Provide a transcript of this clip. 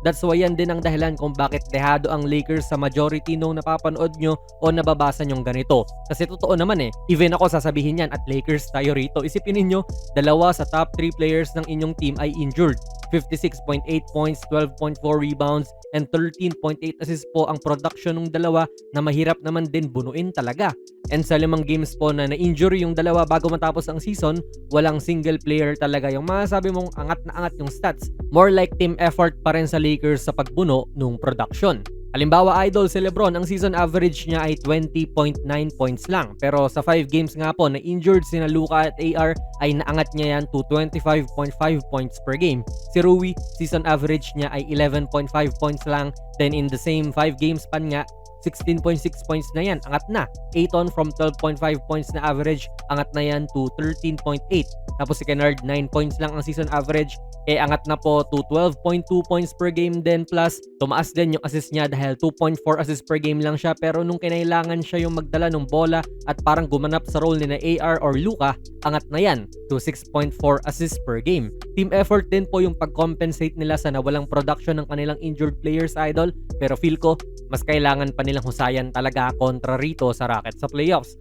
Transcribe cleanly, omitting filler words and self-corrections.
That's why yan din ang dahilan kung bakit dehado ang Lakers sa majority nung napapanood nyo o nababasa nyong ganito. Kasi totoo naman even ako sasabihin yan at Lakers tayo rito. Isipin ninyo, dalawa sa top 3 players ng inyong team ay injured. 56.8 points, 12.4 rebounds, and 13.8 assists po ang production ng dalawa na mahirap naman din bunuin talaga. And sa 5 games po na na-injury yung dalawa bago matapos ang season, walang single player talaga yung masasabi mong angat na angat yung stats. More like team effort pa rin sa Lakers sa pagbuno nung production. Halimbawa, idol si LeBron, ang season average niya ay 20.9 points lang. Pero sa 5 games nga po na injured sina Luka at AR ay naangat niya yan to 25.5 points per game. Si Rui, season average niya ay 11.5 points lang. Then in the same 5 game span nga, 16.6 points na yan, angat na. Ayton from 12.5 points na average, angat na yan to 13.8. Tapos si Kennard, 9 points lang ang season average, angat na po to 12.2 points per game din, plus tumaas din yung assist niya dahil 2.4 assists per game lang siya, pero nung kinailangan siya yung magdala ng bola at parang gumanap sa role ni na AR or Luka, angat na yan to 6.4 assists per game. Team effort din po yung pag-compensate nila sa nawalang production ng kanilang injured players, idol, pero feel ko mas kailangan pa nilang husayan talaga kontra rito sa Rockets sa playoffs.